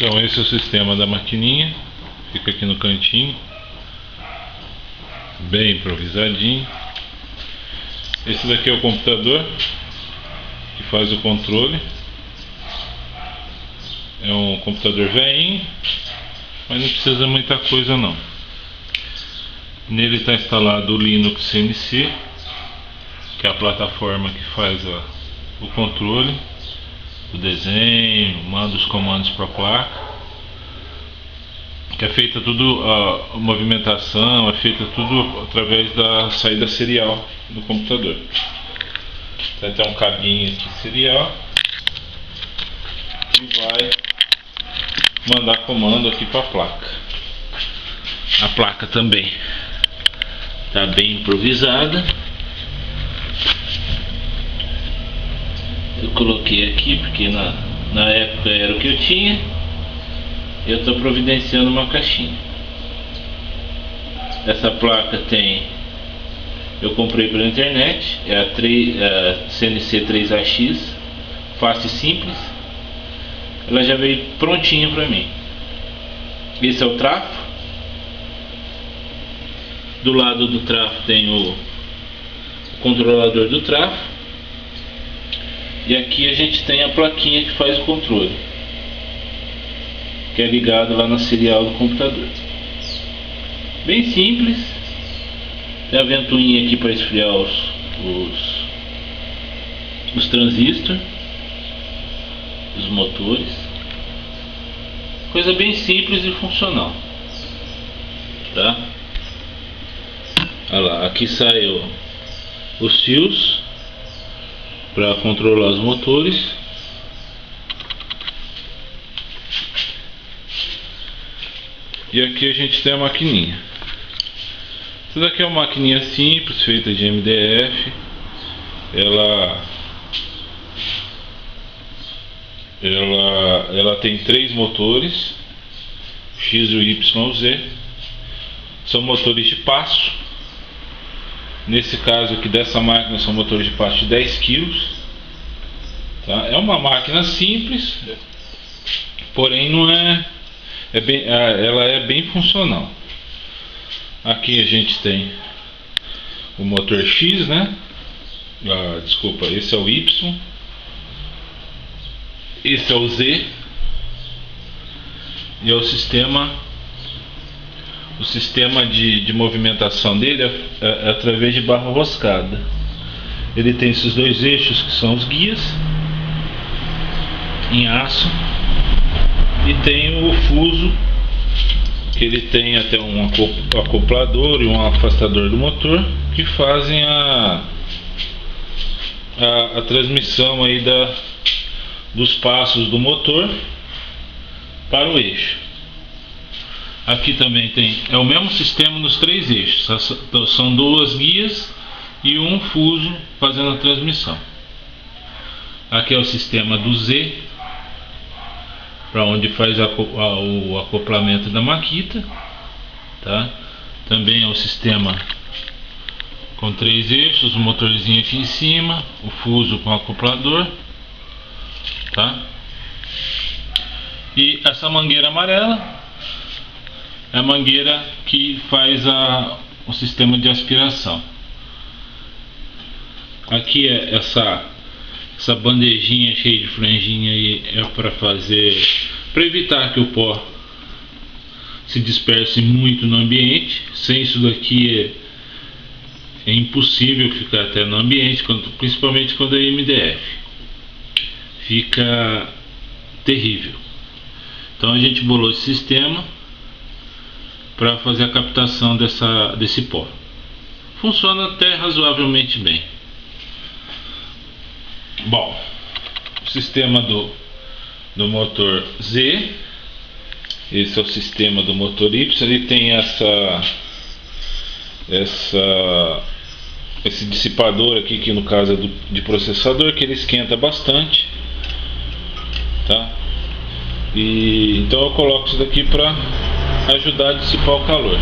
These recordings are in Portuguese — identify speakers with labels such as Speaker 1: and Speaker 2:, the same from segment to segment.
Speaker 1: Então esse é o sistema da maquininha, fica aqui no cantinho, bem improvisadinho. Esse daqui é o computador que faz o controle. É um computador velhinho, mas não precisa muita coisa não. Nele está instalado o Linux CNC, que é a plataforma que faz o controle, o desenho, manda os comandos para a placa, que é feita tudo, a movimentação é feita tudo através da saída serial do computador. Então tem um cabinho aqui serial que vai mandar comando aqui para a placa. A placa também está bem improvisada. Eu coloquei aqui porque na época era o que eu tinha. Eu estou providenciando uma caixinha. Essa placa eu comprei pela internet, é a CNC 3AX, fácil e simples. Ela já veio prontinha para mim. Esse é o trafo. Do lado do trafo tem o controlador do trafo. E aqui a gente tem a plaquinha que faz o controle, que é ligado lá na serial do computador. Bem simples. Tem a ventoinha aqui para esfriar os transistores, os motores. Coisa bem simples e funcional, tá? Olha lá, aqui saiu os fios para controlar os motores. E aqui a gente tem a maquininha. Isso daqui é uma maquininha simples, feita de MDF. Ela tem 3 motores, X, Y, Z. São motores de passo. Nesse caso aqui dessa máquina são motores de passo de 10 kg. Tá? É uma máquina simples, porém não ela é bem funcional. Aqui a gente tem o motor X, né? Desculpa, esse é o Y. Esse é o Z. E é o sistema de movimentação dele é através de barra roscada. Ele tem esses 2 eixos que são os guias em aço, e tem o fuso, que ele tem até um acoplador e um afastador do motor, que fazem a transmissão aí dos passos do motor para o eixo. Aqui também é o mesmo sistema nos 3 eixos, são 2 guias e um fuso fazendo a transmissão. Aqui é o sistema do Z, para onde faz o acoplamento da maquita, tá? Também é o sistema com 3 eixos, o motorzinho aqui em cima, o fuso com acoplador, tá? E essa mangueira amarela é a mangueira que faz o sistema de aspiração. Aqui é essa bandejinha cheia de franjinha aí, é para evitar que o pó se disperse muito no ambiente. Sem isso daqui é impossível ficar até no ambiente, principalmente quando é MDF, fica terrível. Então a gente bolou esse sistema para fazer a captação desse pó. Funciona até razoavelmente bem. Bom, o sistema do motor Z, esse é o sistema do motor Y. Ele tem esse dissipador aqui, que no caso é de processador, que ele esquenta bastante, tá? E então eu coloco isso daqui para ajudar a dissipar o calor.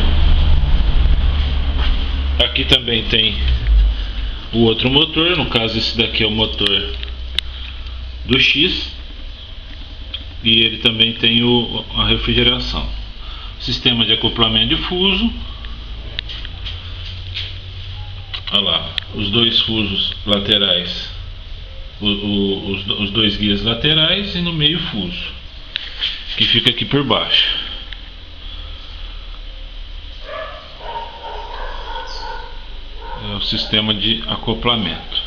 Speaker 1: Aqui também tem o outro motor, no caso esse daqui é o motor do X, e ele também tem a refrigeração. Sistema de acoplamento difuso. Olha lá, os dois fusos laterais, os dois guias laterais e no meio fuso, que fica aqui por baixo. É o sistema de acoplamento.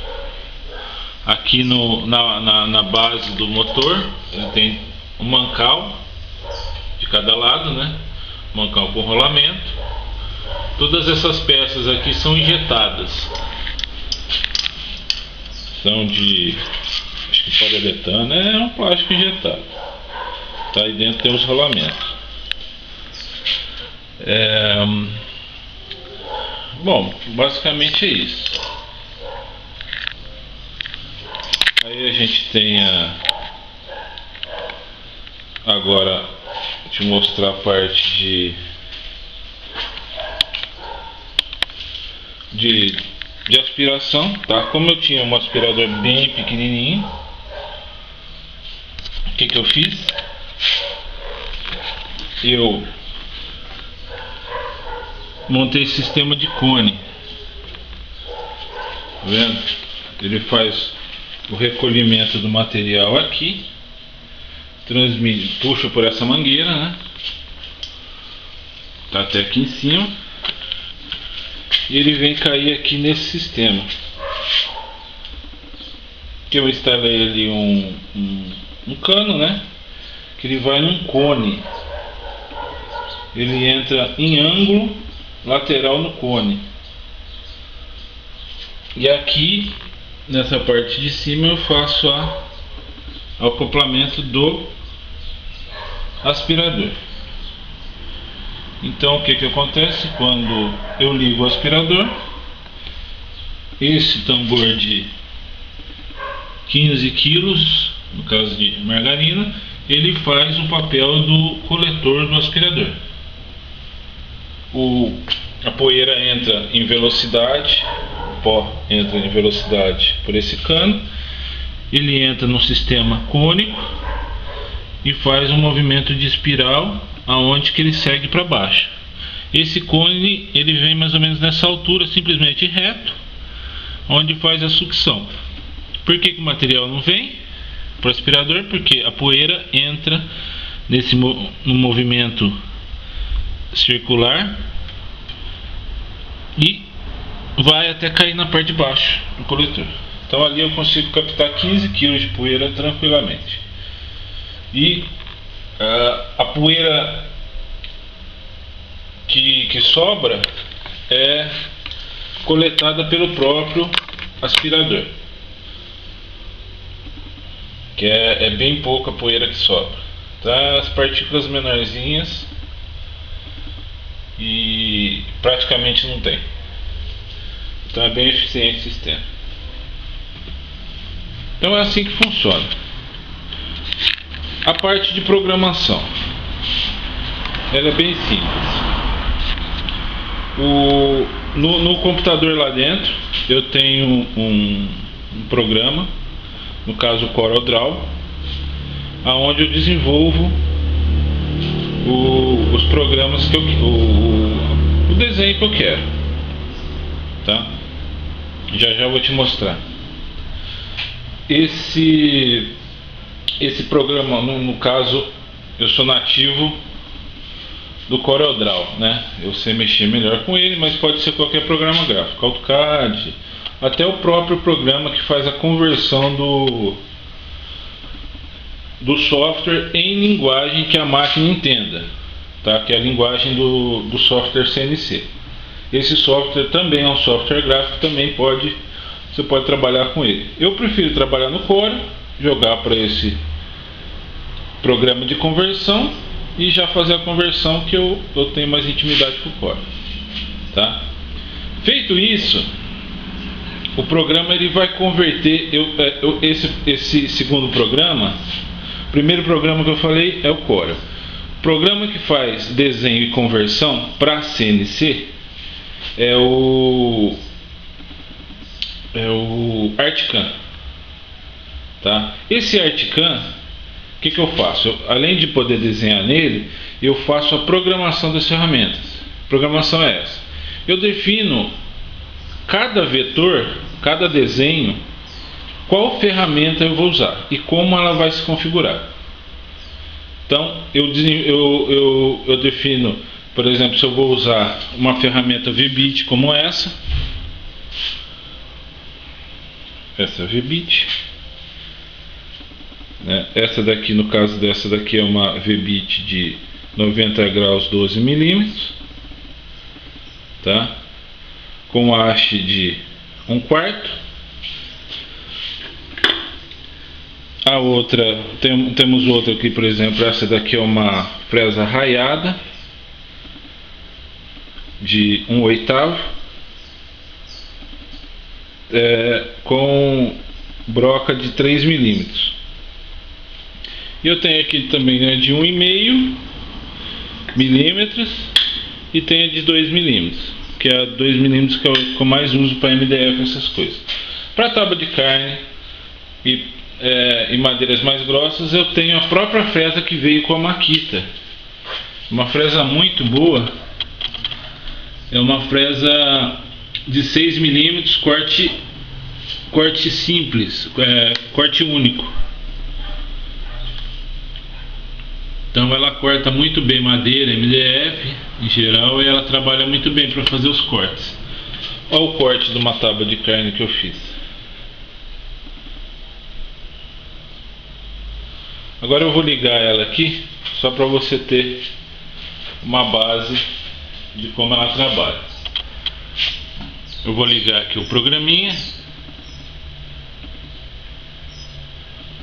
Speaker 1: Aqui na base do motor ele tem um mancal de cada lado, né? Mancal com rolamento. Todas essas peças aqui são injetadas. São de, acho que poliuretano, é um plástico injetado. Tá, aí dentro tem os rolamentos. Bom, basicamente é isso. Aí a gente tem agora, deixa eu mostrar a parte de aspiração, tá? Como eu tinha um aspirador bem pequenininho, o que eu fiz? Eu montei esse sistema de cone, tá vendo? Ele faz o recolhimento do material aqui, puxa por essa mangueira, né? Tá até aqui em cima, e ele vem cair aqui nesse sistema. Que eu instalei ali um cano, né? Que ele vai num cone. Ele entra em ângulo lateral no cone. E aqui nessa parte de cima eu faço o acoplamento do aspirador. Então o que acontece quando eu ligo o aspirador? Esse tambor de 15 quilos, no caso de margarina, ele faz o papel do coletor do aspirador. A poeira entra em velocidade, o pó entra em velocidade por esse cano, ele entra no sistema cônico e faz um movimento de espiral aonde que ele segue para baixo. Esse cone ele vem mais ou menos nessa altura, simplesmente reto, onde faz a sucção. Por que o material não vem para o aspirador? Porque a poeira entra no movimento circular e vai até cair na parte de baixo do coletor. Então ali eu consigo captar 15 kg de poeira tranquilamente. E a poeira que sobra é coletada pelo próprio aspirador, que é bem pouca poeira que sobra, tá? As partículas menorzinhas e praticamente não tem. Então é bem eficiente o sistema. Então é assim que funciona. A parte de programação, ela é bem simples. No computador lá dentro eu tenho um programa, no caso o CorelDRAW, aonde eu desenvolvo os programas que o desenho que eu quero, tá? Já vou te mostrar. Esse programa, no caso, eu sou nativo do CorelDRAW, né? Eu sei mexer melhor com ele, mas pode ser qualquer programa gráfico, AutoCAD, até o próprio programa que faz a conversão do software em linguagem que a máquina entenda, tá? Que é a linguagem do software CNC. Esse software também é um software gráfico, também você pode trabalhar com ele. Eu prefiro trabalhar no Corel, jogar para esse programa de conversão e já fazer a conversão, que eu tenho mais intimidade com o Corel, tá? Feito isso, o programa ele vai converter esse segundo programa. O primeiro programa que eu falei é o Corel. O programa que faz desenho e conversão para CNC é o ArtCAM, tá? Esse ArtCAM, o que eu faço? Além de poder desenhar nele, eu faço a programação das ferramentas. A programação é essa: eu defino cada vetor, cada desenho, qual ferramenta eu vou usar e como ela vai se configurar. Então eu defino, por exemplo, se eu vou usar uma ferramenta VBit como essa VBit, né? Essa daqui, no caso dessa daqui, é uma VBit de 90 graus 12 milímetros, tá? Com haste de 1/4. A outra, temos outra aqui, por exemplo, essa daqui é uma fresa raiada de 1/8, com broca de 3 milímetros. E eu tenho aqui também, né, de 1,5 milímetros, e tenho de 2 milímetros, que é 2 milímetros que eu mais uso para MDF, essas coisas. Para tábua de carne e madeiras mais grossas, eu tenho a própria fresa que veio com a Makita. Uma fresa muito boa. É uma fresa de 6 milímetros, corte simples, corte único. Então ela corta muito bem madeira, MDF em geral, e ela trabalha muito bem para fazer os cortes. Olha o corte de uma tábua de carne que eu fiz. Agora eu vou ligar ela aqui, só para você ter uma base de como ela trabalha. Eu vou ligar aqui o programinha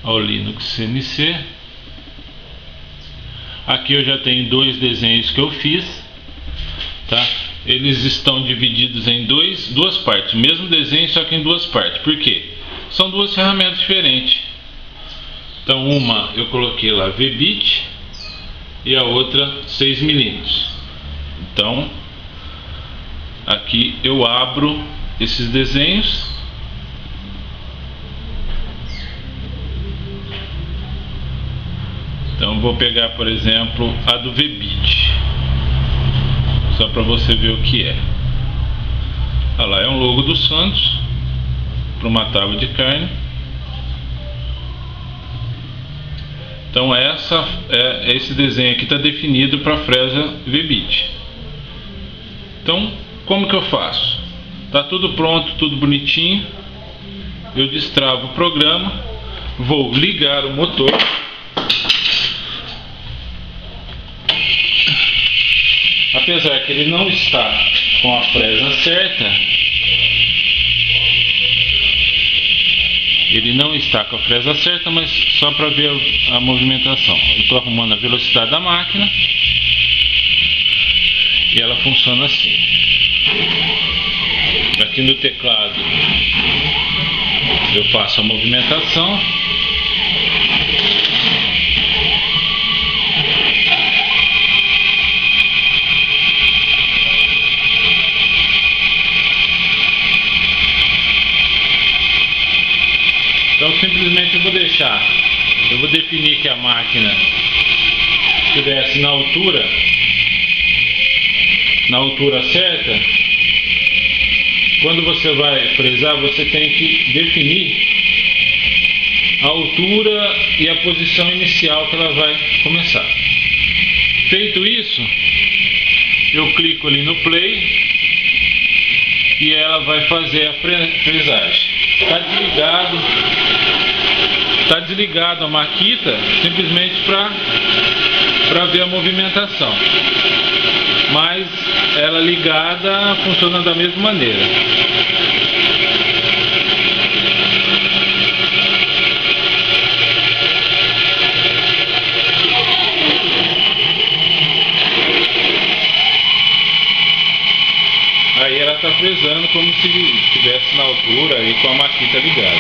Speaker 1: ao Linux CNC. Aqui eu já tenho 2 desenhos que eu fiz, tá? Eles estão divididos em duas partes, o mesmo desenho, só que em 2 partes. Por quê? São 2 ferramentas diferentes. Então uma eu coloquei lá VBit e a outra 6 milímetros. Então aqui eu abro esses desenhos. Então vou pegar, por exemplo, a do VBit, só para você ver o que é. Olha lá, é um logo do Santos para uma tábua de carne. Então esse desenho aqui está definido para a fresa VBit. Então como que eu faço? Tá tudo pronto, tudo bonitinho. Eu destravo o programa, vou ligar o motor. Apesar que ele não está com a fresa certa, mas só para ver a movimentação. Eu estou arrumando a velocidade da máquina e ela funciona assim. Aqui no teclado eu faço a movimentação. Então simplesmente eu vou definir que a máquina estivesse na altura certa. Quando você vai fresar, você tem que definir a altura e a posição inicial que ela vai começar. Feito isso, eu clico ali no play e ela vai fazer a fresagem. Está desligado a Makita, simplesmente para ver a movimentação, mas ela ligada funciona da mesma maneira. Aí ela está fresando como se estivesse na altura e com a Makita ligada.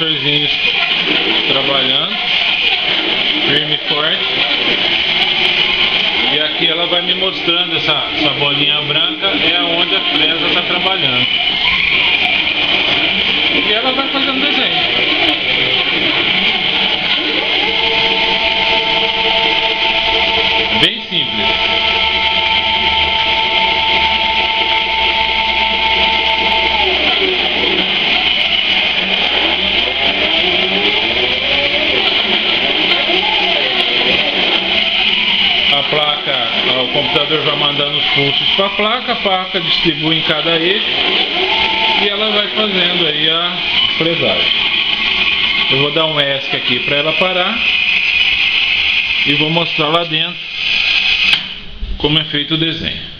Speaker 1: motorzinho trabalhando firme e forte. E aqui ela vai me mostrando essa bolinha branca, é onde a fresa está trabalhando. E ela vai fazendo desenho. Bem simples. A placa, o computador vai mandando os pulsos para a placa distribui em cada eixo e ela vai fazendo aí a fresagem. Eu vou dar um ESC aqui para ela parar e vou mostrar lá dentro como é feito o desenho.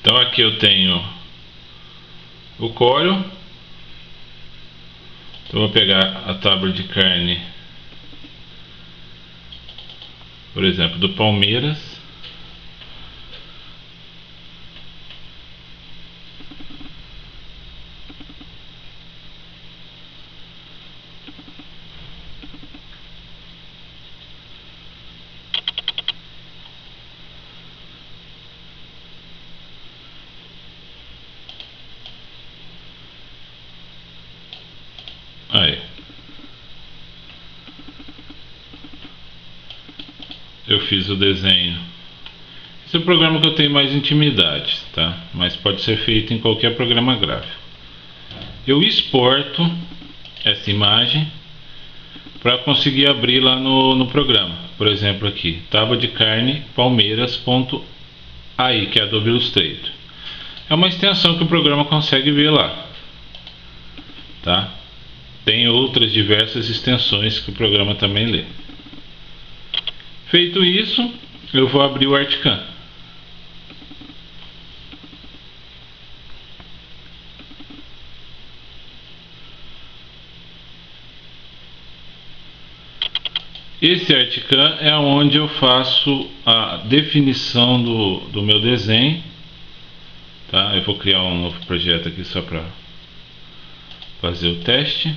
Speaker 1: Então aqui eu tenho o couro. Então vou pegar a tábua de carne, por exemplo, do Palmeiras. Aí. Eu fiz o desenho. Esse é o programa que eu tenho mais intimidade, tá? Mas pode ser feito em qualquer programa gráfico. Eu exporto essa imagem para conseguir abrir lá no programa. Por exemplo aqui, tábua de carne palmeiras.ai, que é Adobe Illustrator. É uma extensão que o programa consegue ver lá, tá? Tem outras diversas extensões que o programa também lê. Feito isso, eu vou abrir o Articam. Esse Articam é onde eu faço a definição do meu desenho, tá? Eu vou criar um novo projeto aqui só para fazer o teste,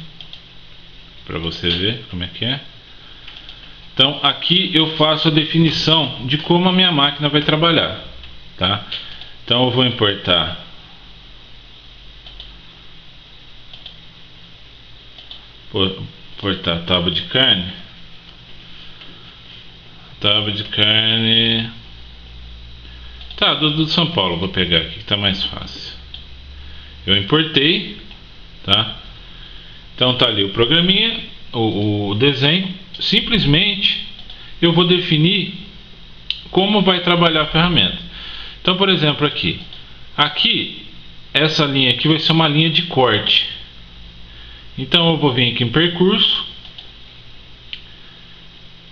Speaker 1: para você ver como é que é. Então aqui eu faço a definição de como a minha máquina vai trabalhar, tá? Então eu vou importar a tábua de carne. Tábua de carne, tá, do São Paulo, vou pegar aqui que tá mais fácil. Eu importei, tá? Então tá ali o programinha, o desenho. Simplesmente eu vou definir como vai trabalhar a ferramenta. Então, por exemplo, aqui essa linha aqui vai ser uma linha de corte. Então eu vou vir aqui em percurso,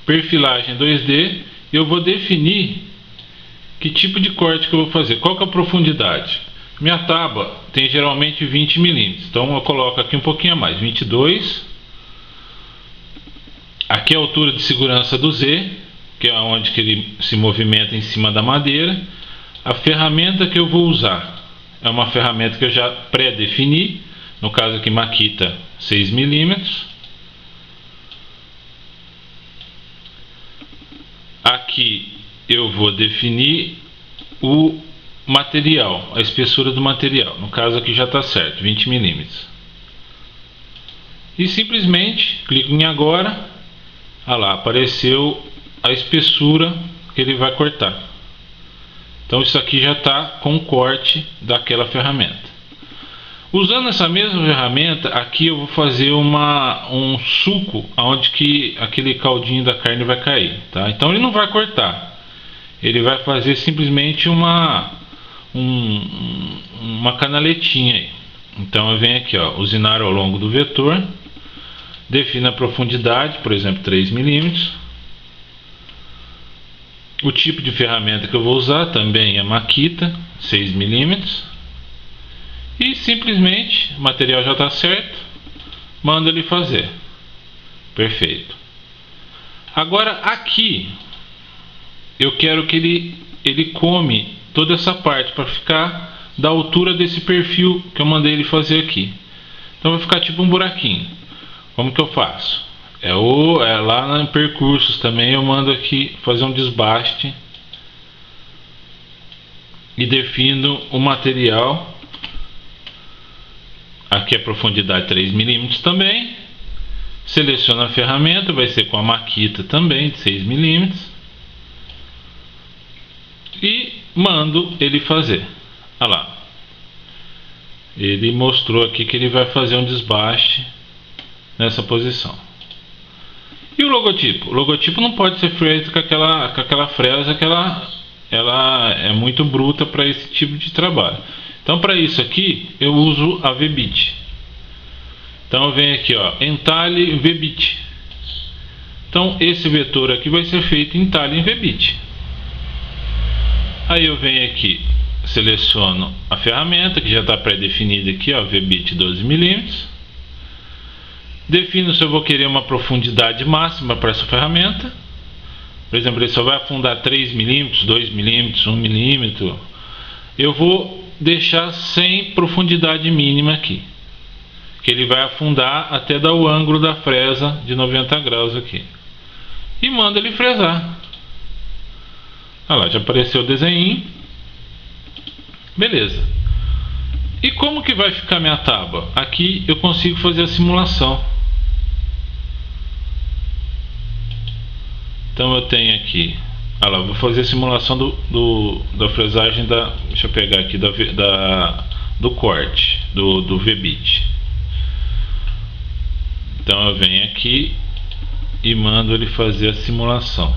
Speaker 1: perfilagem 2D, e eu vou definir que tipo de corte que eu vou fazer, qual que é a profundidade. Minha tábua tem geralmente 20 milímetros, então eu coloco aqui um pouquinho a mais, 22. Aqui é a altura de segurança do Z, que é onde que ele se movimenta em cima da madeira. A ferramenta que eu vou usar é uma ferramenta que eu já pré-defini, no caso aqui Makita 6 milímetros. Aqui eu vou definir o material, a espessura do material. No caso aqui já está certo, 20 milímetros. E simplesmente clico em agora. Ah lá, apareceu a espessura que ele vai cortar. Então isso aqui já está com o corte daquela ferramenta. Usando essa mesma ferramenta, aqui eu vou fazer um suco onde que aquele caldinho da carne vai cair, tá? Então ele não vai cortar, ele vai fazer simplesmente uma canaletinha aí. Então eu venho aqui, ó, usinar ao longo do vetor, defino a profundidade, por exemplo 3 milímetros. O tipo de ferramenta que eu vou usar também é Makita 6 milímetros. E simplesmente o material já está certo, mando ele fazer. Perfeito. Agora aqui eu quero que ele come toda essa parte para ficar da altura desse perfil que eu mandei ele fazer aqui. Então vai ficar tipo um buraquinho. Como que eu faço? É lá em percursos também eu mando aqui fazer um desbaste e defino o material. Aqui a profundidade 3 mm também. Seleciono a ferramenta, vai ser com a Makita também de 6 mm. E mando ele fazer. Olha lá. Ele mostrou aqui que ele vai fazer um desbaste nessa posição. E o logotipo? O logotipo não pode ser feito com aquela fresa que ela é muito bruta para esse tipo de trabalho. Então para isso aqui eu uso a VBit. Então eu venho aqui, ó, entalhe VBit. Então esse vetor aqui vai ser feito em entalhe em VBit. Aí eu venho aqui, seleciono a ferramenta que já está pré-definida aqui, ó, VBit 12 mm. Defino se eu vou querer uma profundidade máxima para essa ferramenta. Por exemplo, ele só vai afundar 3 mm, 2 mm, 1 mm. Eu vou deixar sem profundidade mínima aqui, que ele vai afundar até dar o ângulo da fresa de 90 graus aqui. E mando ele fresar. Olha lá, já apareceu o desenho. Beleza. E como que vai ficar minha tábua? Aqui eu consigo fazer a simulação. Então eu tenho aqui, olha lá, vou fazer a simulação da fresagem deixa eu pegar aqui, do corte, do VBit. Então eu venho aqui e mando ele fazer a simulação.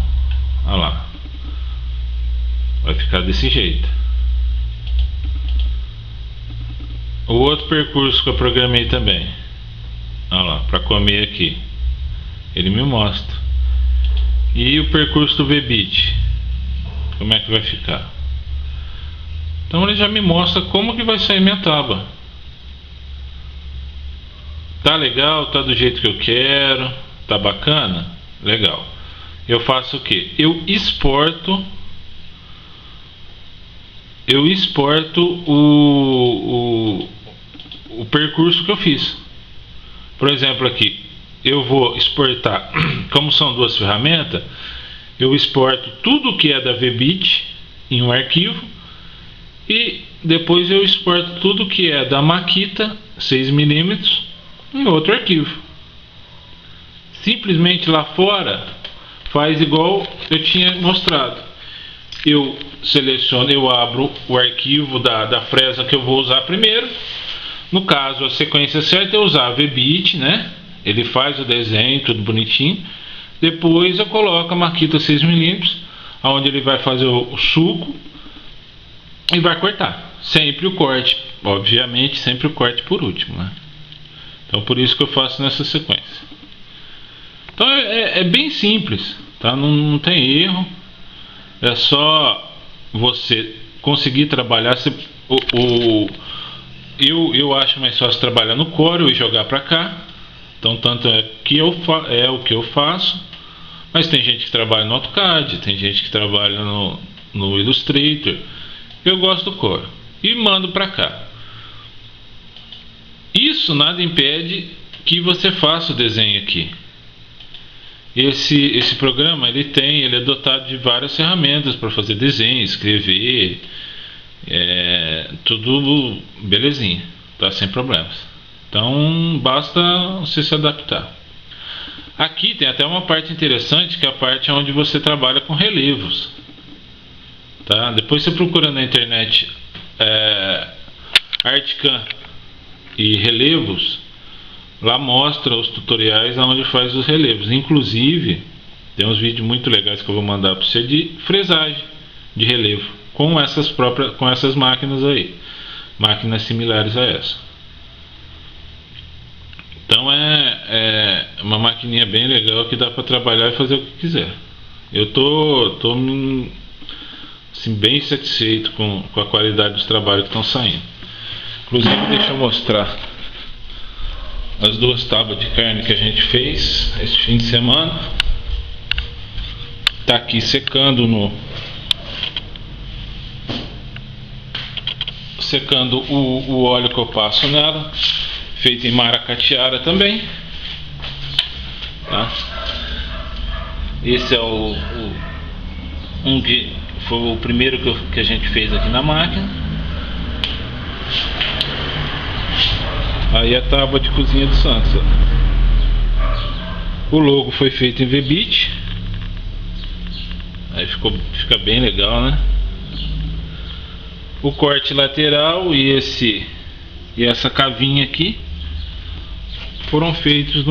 Speaker 1: Olha lá. Vai ficar desse jeito. O outro percurso que eu programei também. Olha lá, para comer aqui. Ele me mostra. E o percurso do VBit, como é que vai ficar? Então ele já me mostra como que vai sair minha tábua. Tá legal, tá do jeito que eu quero, tá bacana? Legal. Eu faço o que? Eu exporto o percurso que eu fiz. Por exemplo, aqui eu vou exportar, como são duas ferramentas, eu exporto tudo que é da VBit em um arquivo e depois eu exporto tudo que é da Makita 6 mm em outro arquivo. Simplesmente lá fora faz igual eu tinha mostrado. Eu seleciono, eu abro o arquivo da fresa que eu vou usar primeiro. No caso, a sequência certa é usar a VBit, né? Ele faz o desenho, tudo bonitinho. Depois eu coloco a Makita 6 mm, onde ele vai fazer o suco e vai cortar. Sempre o corte, obviamente, sempre o corte por último, né? Então por isso que eu faço nessa sequência. Então é bem simples, tá? Não tem erro. É só você conseguir trabalhar. Eu acho mais fácil trabalhar no Corel e jogar para cá. Então tanto é o que eu faço. Mas tem gente que trabalha no AutoCAD, tem gente que trabalha no Illustrator. Eu gosto do Corel e mando para cá. Isso nada impede que você faça o desenho aqui. Esse programa ele é dotado de várias ferramentas para fazer desenho, escrever, tudo belezinha, tá? Sem problemas. Então basta você se adaptar. Aqui tem até uma parte interessante, que é a parte onde você trabalha com relevos, tá? Depois você procura na internet Articam e relevos. Lá mostra os tutoriais onde faz os relevos. Inclusive tem uns vídeos muito legais que eu vou mandar para você de fresagem de relevo com essas máquinas aí, máquinas similares a essa. Então é uma maquininha bem legal que dá para trabalhar e fazer o que quiser. Eu tô assim, bem satisfeito com a qualidade dos trabalhos que estão saindo. Inclusive, deixa eu mostrar as duas tábuas de carne que a gente fez esse fim de semana. Tá aqui secando o óleo que eu passo nela, feito em maracatiara também, tá? Esse é um que foi o primeiro que a gente fez aqui na máquina. Aí a tábua de cozinha do Santos, ó. O logo foi feito em V-Bit. Aí fica bem legal, né? O corte lateral e essa cavinha aqui foram feitos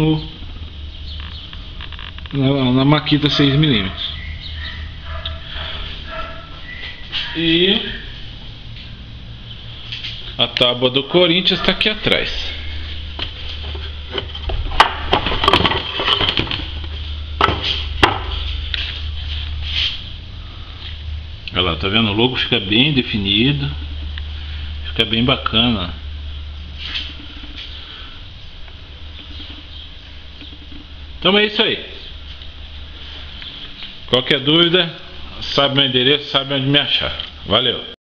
Speaker 1: na Makita 6mm. E a tábua do Corinthians está aqui atrás. Olha lá, tá vendo? O logo fica bem definido, fica bem bacana. Então é isso aí. Qualquer dúvida, sabe meu endereço, sabe onde me achar. Valeu!